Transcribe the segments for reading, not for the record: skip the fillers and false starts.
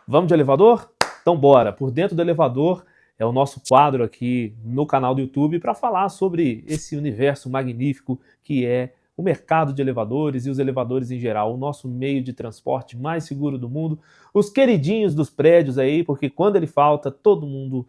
Vamos de elevador? Então bora! Por dentro do elevador é o nosso quadro aqui no canal do YouTube para falar sobre esse universo magnífico que é o mercado de elevadores e os elevadores em geral, o nosso meio de transporte mais seguro do mundo, os queridinhos dos prédios aí, porque quando ele falta, todo mundo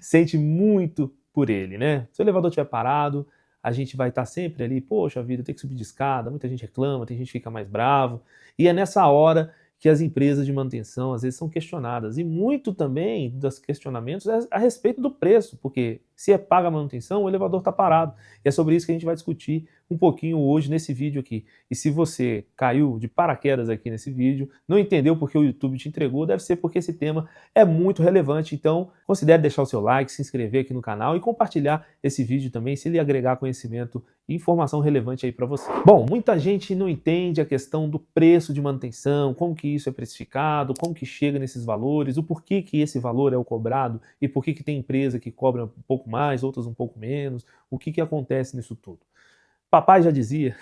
sente muito por ele, né? Se o elevador estiver parado, a gente vai estar sempre ali, poxa vida, tem que subir de escada, muita gente reclama, tem gente que fica mais bravo, e é nessa hora que as empresas de manutenção às vezes são questionadas, e muito também dos questionamentos é a respeito do preço, porque se é paga a manutenção, o elevador está parado, e é sobre isso que a gente vai discutir um pouquinho hoje nesse vídeo aqui. E se você caiu de paraquedas aqui nesse vídeo, não entendeu porque o YouTube te entregou, deve ser porque esse tema é muito relevante, então considere deixar o seu like, se inscrever aqui no canal e compartilhar esse vídeo também, se ele agregar conhecimento e informação relevante aí para você. Bom, muita gente não entende a questão do preço de manutenção, como que isso é precificado, como que chega nesses valores, o porquê que esse valor é o cobrado e por que que tem empresa que cobra um pouco mais, outras um pouco menos, o que que acontece nisso tudo. Papai já dizia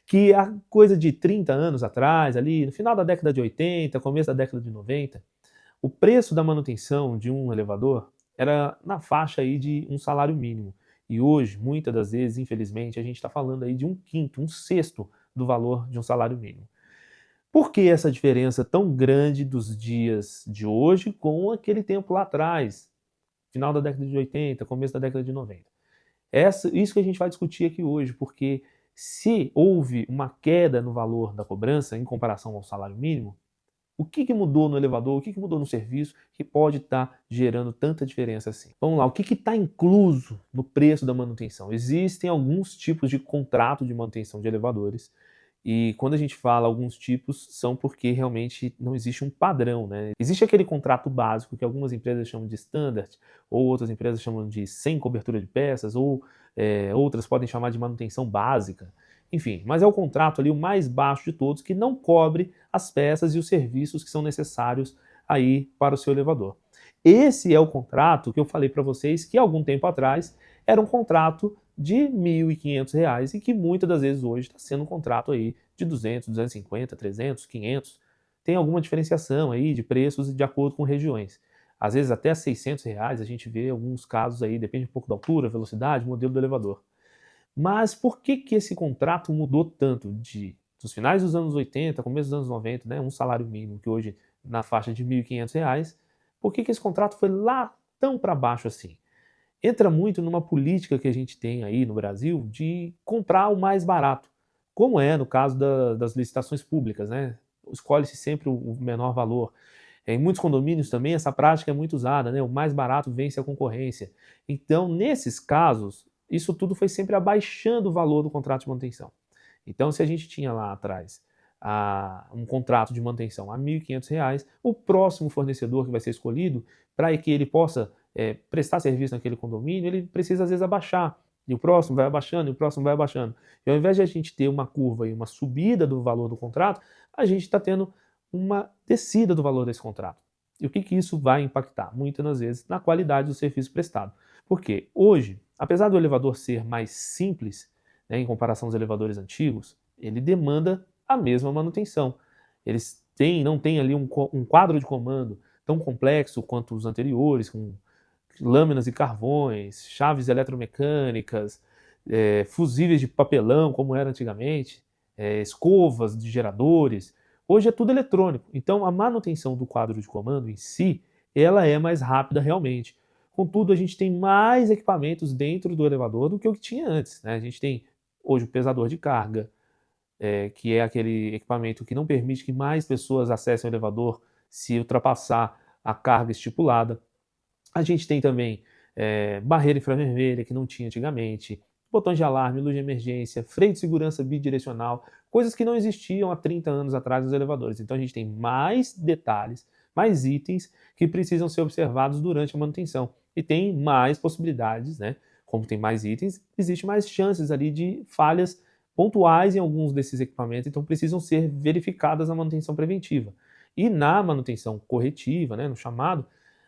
que a coisa de 30 anos atrás, ali no final da década de 80, começo da década de 90, o preço da manutenção de um elevador era na faixa aí de um salário mínimo. E hoje, muitas das vezes, infelizmente, a gente está falando aí de um quinto, um sexto do valor de um salário mínimo. Por que essa diferença tão grande dos dias de hoje com aquele tempo lá atrás, final da década de 80, começo da década de 90? Isso que a gente vai discutir aqui hoje, porque se houve uma queda no valor da cobrança em comparação ao salário mínimo, o que mudou no elevador, o que mudou no serviço que pode estar gerando tanta diferença assim? Vamos lá, o que está incluso no preço da manutenção? Existem alguns tipos de contrato de manutenção de elevadores, e quando a gente fala alguns tipos, são porque realmente não existe um padrão, né? Existe aquele contrato básico que algumas empresas chamam de standard, ou outras empresas chamam de sem cobertura de peças, ou outras podem chamar de manutenção básica. Enfim, mas é o contrato ali o mais baixo de todos que não cobre as peças e os serviços que são necessários aí para o seu elevador. Esse é o contrato que eu falei para vocês que algum tempo atrás era um contrato de R$ 1.500 e que muitas das vezes hoje está sendo um contrato aí de 200, 250, 300, 500. Tem alguma diferenciação aí de preços de acordo com regiões. Às vezes até R$ 600 a gente vê alguns casos aí, depende um pouco da altura, velocidade, modelo do elevador. Mas por que esse contrato mudou tanto dos finais dos anos 80, começo dos anos 90, né, um salário mínimo que hoje na faixa de R$ 1.500, por que esse contrato foi lá tão para baixo assim? Entra muito numa política que a gente tem aí no Brasil de comprar o mais barato, como é no caso das licitações públicas, né? Escolhe-se sempre o menor valor. Em muitos condomínios também essa prática é muito usada, né? O mais barato vence a concorrência. Então, nesses casos, isso tudo foi sempre abaixando o valor do contrato de manutenção. Então, se a gente tinha lá atrás um contrato de manutenção a R$ 1.500, o próximo fornecedor que vai ser escolhido, para que ele possa prestar serviço naquele condomínio, ele precisa às vezes abaixar. E o próximo vai abaixando, e o próximo vai abaixando. E ao invés de a gente ter uma curva e uma subida do valor do contrato, a gente está tendo uma descida do valor desse contrato. E o que isso vai impactar? Muitas das vezes na qualidade do serviço prestado. Porque hoje, apesar do elevador ser mais simples, né, em comparação aos elevadores antigos, ele demanda a mesma manutenção. Eles não têm ali um quadro de comando tão complexo quanto os anteriores, com lâminas e carvões, chaves eletromecânicas, fusíveis de papelão, como era antigamente, escovas de geradores. Hoje é tudo eletrônico, então a manutenção do quadro de comando em si, ela é mais rápida realmente. Contudo, a gente tem mais equipamentos dentro do elevador do que o que tinha antes, né? A gente tem hoje o pesador de carga, que é aquele equipamento que não permite que mais pessoas acessem o elevador se ultrapassar a carga estipulada. A gente tem também barreira infravermelha, que não tinha antigamente, botões de alarme, luz de emergência, freio de segurança bidirecional, coisas que não existiam há 30 anos atrás nos elevadores. Então a gente tem mais detalhes, mais itens que precisam ser observados durante a manutenção. E tem mais possibilidades, né? Como tem mais itens, existe mais chances ali de falhas pontuais em alguns desses equipamentos, então precisam ser verificadas na manutenção preventiva. E na manutenção corretiva, né, no chamado,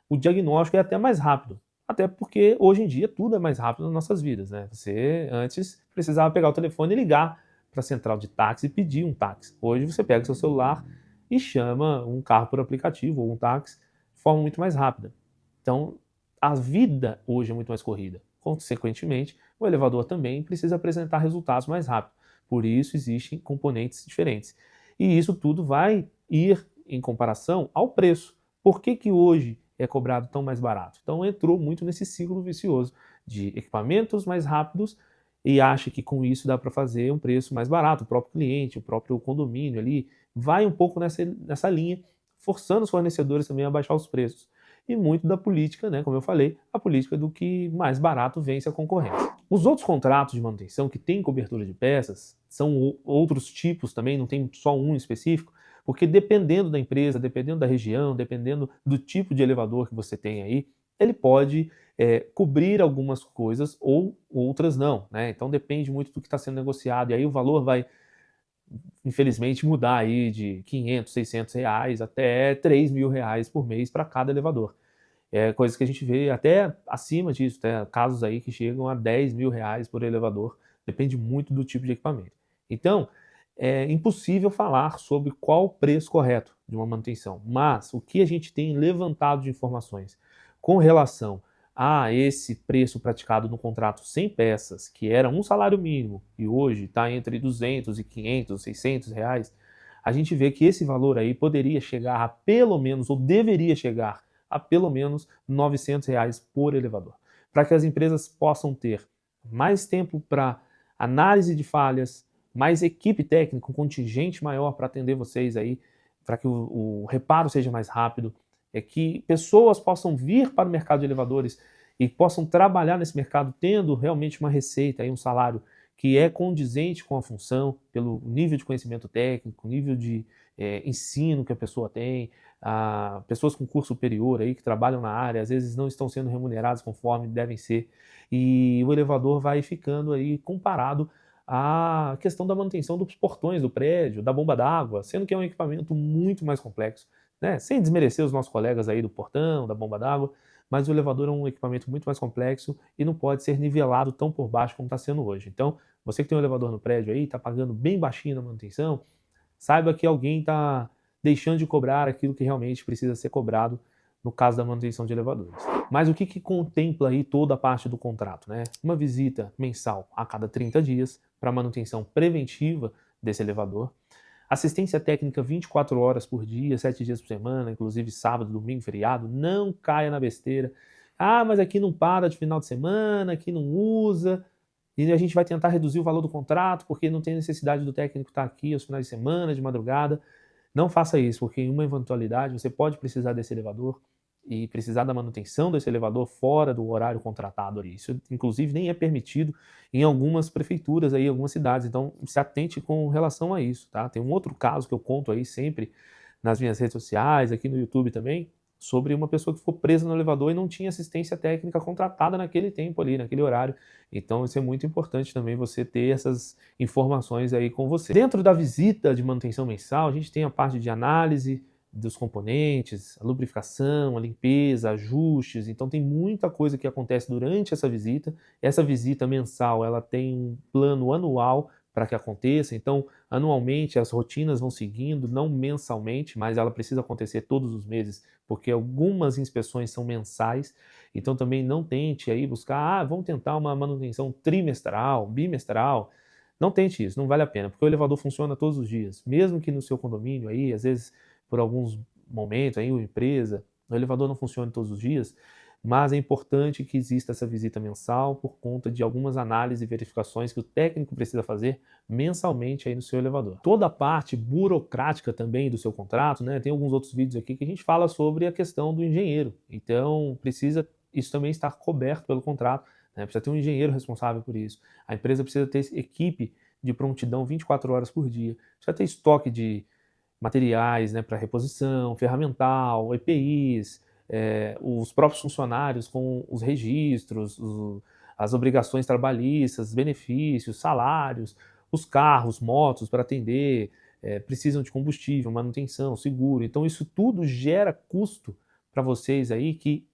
o diagnóstico é até mais rápido. Até porque hoje em dia tudo é mais rápido nas nossas vidas, né? Você antes precisava pegar o telefone e ligar para a central de táxi e pedir um táxi. Hoje você pega o seu celular e chama um carro por aplicativo ou um táxi de forma muito mais rápida. Então, a vida hoje é muito mais corrida. Consequentemente, o elevador também precisa apresentar resultados mais rápido. Por isso, existem componentes diferentes. E isso tudo vai ir em comparação ao preço. Por que que hoje é cobrado tão mais barato? Então, entrou muito nesse ciclo vicioso de equipamentos mais rápidos e acha que com isso dá para fazer um preço mais barato. O próprio cliente, o próprio condomínio ali, vai um pouco nessa linha, forçando os fornecedores também a baixar os preços. E muito da política, né, como eu falei, a política do que mais barato vence a concorrência. Os outros contratos de manutenção que têm cobertura de peças são outros tipos também, não tem só um específico, porque dependendo da empresa, dependendo da região, dependendo do tipo de elevador que você tem aí, ele pode cobrir algumas coisas ou outras não, né? Então depende muito do que está sendo negociado, e aí o valor vai, infelizmente, mudar aí de 500, 600 reais até 3 mil reais por mês para cada elevador. Coisas que a gente vê até acima disso, casos aí que chegam a 10 mil reais por elevador, depende muito do tipo de equipamento. Então, é impossível falar sobre qual o preço correto de uma manutenção, mas o que a gente tem levantado de informações com relação a esse preço praticado no contrato sem peças, que era um salário mínimo e hoje está entre 200 e 500, 600 reais, a gente vê que esse valor aí poderia chegar a pelo menos, ou deveria chegar a pelo menos 900 reais por elevador, para que as empresas possam ter mais tempo para análise de falhas, mais equipe técnica, um contingente maior para atender vocês aí, para que o reparo seja mais rápido, que pessoas possam vir para o mercado de elevadores e possam trabalhar nesse mercado tendo realmente uma receita, aí, um salário que é condizente com a função, pelo nível de conhecimento técnico, nível de ensino que a pessoa tem, pessoas com curso superior aí que trabalham na área, às vezes não estão sendo remuneradas conforme devem ser, e o elevador vai ficando aí comparado à questão da manutenção dos portões do prédio, da bomba d'água, sendo que é um equipamento muito mais complexo, né? Sem desmerecer os nossos colegas aí do portão, da bomba d'água, mas o elevador é um equipamento muito mais complexo e não pode ser nivelado tão por baixo como está sendo hoje. Então, você que tem um elevador no prédio aí, está pagando bem baixinho na manutenção, saiba que alguém está deixando de cobrar aquilo que realmente precisa ser cobrado no caso da manutenção de elevadores. Mas o que contempla aí toda a parte do contrato, né? Uma visita mensal a cada 30 dias para manutenção preventiva desse elevador, assistência técnica 24 horas por dia, 7 dias por semana, inclusive sábado, domingo, feriado, não caia na besteira. Ah, mas aqui não para de final de semana, aqui não usa, e a gente vai tentar reduzir o valor do contrato porque não tem necessidade do técnico estar aqui aos finais de semana, de madrugada. Não faça isso, porque em uma eventualidade você pode precisar desse elevador e precisar da manutenção desse elevador fora do horário contratado ali. Isso, inclusive, nem é permitido em algumas prefeituras aí, algumas cidades. Então, se atente com relação a isso, tá? Tem um outro caso que eu conto aí sempre nas minhas redes sociais, aqui no YouTube também, sobre uma pessoa que ficou presa no elevador e não tinha assistência técnica contratada naquele tempo ali, naquele horário. Então isso é muito importante também você ter essas informações aí com você. Dentro da visita de manutenção mensal, a gente tem a parte de análise dos componentes, a lubrificação, a limpeza, ajustes. Então tem muita coisa que acontece durante essa visita. Essa visita mensal, ela tem um plano anual para que aconteça, então anualmente as rotinas vão seguindo, não mensalmente, mas ela precisa acontecer todos os meses, porque algumas inspeções são mensais, então também não tente aí buscar, vamos tentar uma manutenção trimestral, bimestral, não tente isso, não vale a pena, porque o elevador funciona todos os dias, mesmo que no seu condomínio aí, às vezes por alguns momentos aí, uma empresa, o elevador não funciona todos os dias, mas é importante que exista essa visita mensal por conta de algumas análises e verificações que o técnico precisa fazer mensalmente aí no seu elevador. Toda a parte burocrática também do seu contrato, né? Tem alguns outros vídeos aqui que a gente fala sobre a questão do engenheiro. Então, precisa isso também estar coberto pelo contrato, né? Precisa ter um engenheiro responsável por isso. A empresa precisa ter equipe de prontidão 24 horas por dia. Precisa ter estoque de materiais, né, para reposição, ferramental, EPIs, os próprios funcionários com os registros, as obrigações trabalhistas, benefícios, salários, os carros, motos para atender, precisam de combustível, manutenção, seguro. Então isso tudo gera custo para vocês aí que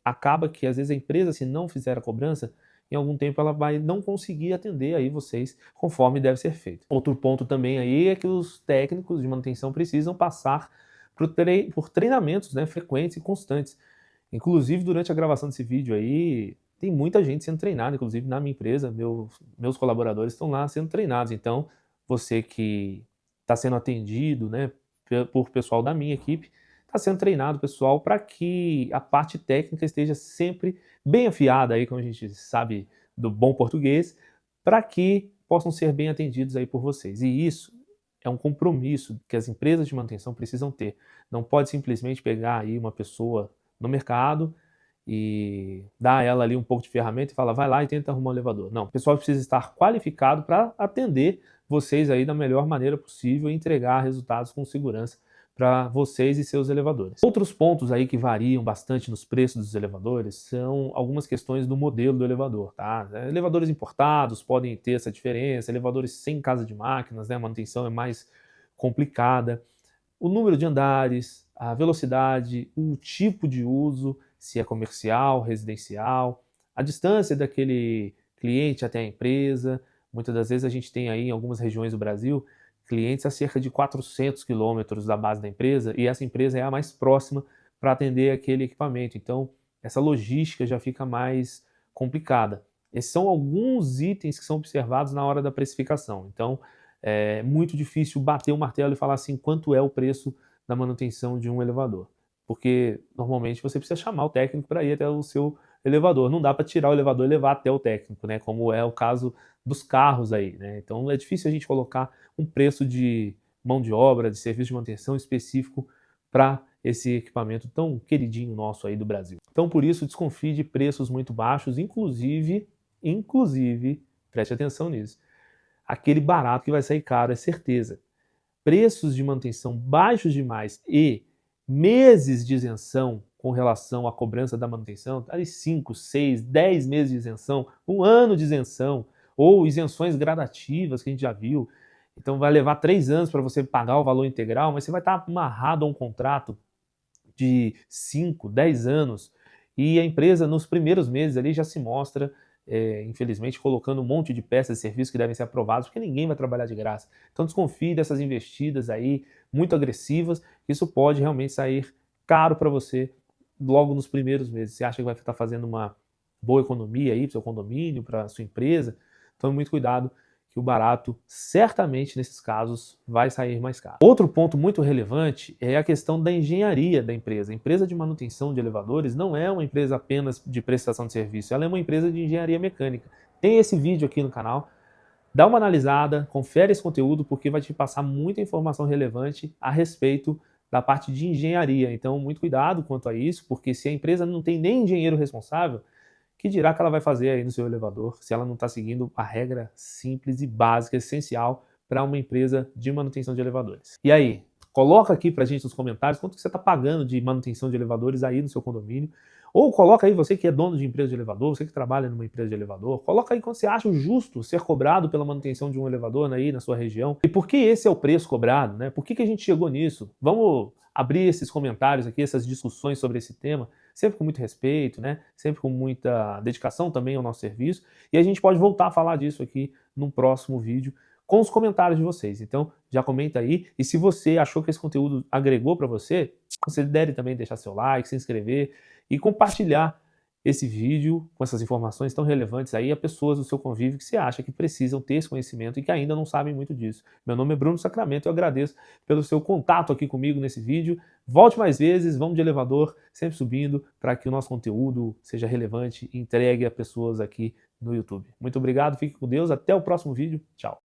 acaba que às vezes a empresa, se não fizer a cobrança, em algum tempo ela vai não conseguir atender aí vocês conforme deve ser feito. Outro ponto também aí é que os técnicos de manutenção precisam passar por treinamentos, né, frequentes e constantes. Inclusive, durante a gravação desse vídeo aí, tem muita gente sendo treinada, inclusive na minha empresa, meus colaboradores estão lá sendo treinados. Então, você que está sendo atendido, né, por pessoal da minha equipe, está sendo treinado, pessoal, para que a parte técnica esteja sempre bem afiada, aí, como a gente sabe do bom português, para que possam ser bem atendidos aí por vocês. E isso é um compromisso que as empresas de manutenção precisam ter. Não pode simplesmente pegar aí uma pessoa no mercado e dar a ela ali um pouco de ferramenta e falar, vai lá e tenta arrumar um elevador. Não, o pessoal precisa estar qualificado para atender vocês aí da melhor maneira possível e entregar resultados com segurança para vocês e seus elevadores. Outros pontos aí que variam bastante nos preços dos elevadores são algumas questões do modelo do elevador, tá? Elevadores importados podem ter essa diferença, elevadores sem casa de máquinas, né? A manutenção é mais complicada. O número de andares, a velocidade, o tipo de uso, se é comercial, residencial, a distância daquele cliente até a empresa. Muitas das vezes a gente tem aí em algumas regiões do Brasil clientes a cerca de 400 quilômetros da base da empresa e essa empresa é a mais próxima para atender aquele equipamento. Então, essa logística já fica mais complicada. Esses são alguns itens que são observados na hora da precificação. Então, é muito difícil bater o martelo e falar assim quanto é o preço da manutenção de um elevador. Porque, normalmente, você precisa chamar o técnico para ir até o seu elevador. Não dá para tirar o elevador e levar até o técnico, né? Como é o caso dos carros aí, né? Então, é difícil a gente colocar um preço de mão de obra, de serviço de manutenção específico para esse equipamento tão queridinho nosso aí do Brasil. Então, por isso, desconfie de preços muito baixos, inclusive, preste atenção nisso, aquele barato que vai sair caro, é certeza. Preços de manutenção baixos demais e meses de isenção com relação à cobrança da manutenção, ali 5, 6, 10 meses de isenção, um ano de isenção, ou isenções gradativas que a gente já viu. Então vai levar 3 anos para você pagar o valor integral, mas você vai estar amarrado a um contrato de 5, 10 anos e a empresa nos primeiros meses ali já se mostra, infelizmente, colocando um monte de peças de serviço que devem ser aprovadas, porque ninguém vai trabalhar de graça. Então desconfie dessas investidas aí muito agressivas, isso pode realmente sair caro para você logo nos primeiros meses. Você acha que vai estar fazendo uma boa economia aí para o seu condomínio, para a sua empresa? Tome muito cuidado que o barato, certamente, nesses casos, vai sair mais caro. Outro ponto muito relevante é a questão da engenharia da empresa. A empresa de manutenção de elevadores não é uma empresa apenas de prestação de serviço, ela é uma empresa de engenharia mecânica. Tem esse vídeo aqui no canal, dá uma analisada, confere esse conteúdo, porque vai te passar muita informação relevante a respeito da parte de engenharia. Então, muito cuidado quanto a isso, porque se a empresa não tem nem engenheiro responsável, que dirá que ela vai fazer aí no seu elevador se ela não está seguindo a regra simples e básica, essencial para uma empresa de manutenção de elevadores. E aí, coloca aqui para a gente nos comentários quanto que você está pagando de manutenção de elevadores aí no seu condomínio, ou coloca aí você que é dono de empresa de elevador, você que trabalha numa empresa de elevador, coloca aí quanto você acha justo ser cobrado pela manutenção de um elevador aí na sua região. E por que esse é o preço cobrado, né? Por que a gente chegou nisso? Vamos abrir esses comentários aqui, essas discussões sobre esse tema, sempre com muito respeito, né? Sempre com muita dedicação também ao nosso serviço. E a gente pode voltar a falar disso aqui num próximo vídeo com os comentários de vocês. Então, já comenta aí. E se você achou que esse conteúdo agregou para você, considere também deixar seu like, se inscrever e compartilhar esse vídeo com essas informações tão relevantes aí a pessoas do seu convívio que você acha que precisam ter esse conhecimento e que ainda não sabem muito disso. Meu nome é Bruno Sacramento e eu agradeço pelo seu contato aqui comigo nesse vídeo. Volte mais vezes, vamos de elevador, sempre subindo para que o nosso conteúdo seja relevante e entregue a pessoas aqui no YouTube. Muito obrigado, fique com Deus, até o próximo vídeo, tchau.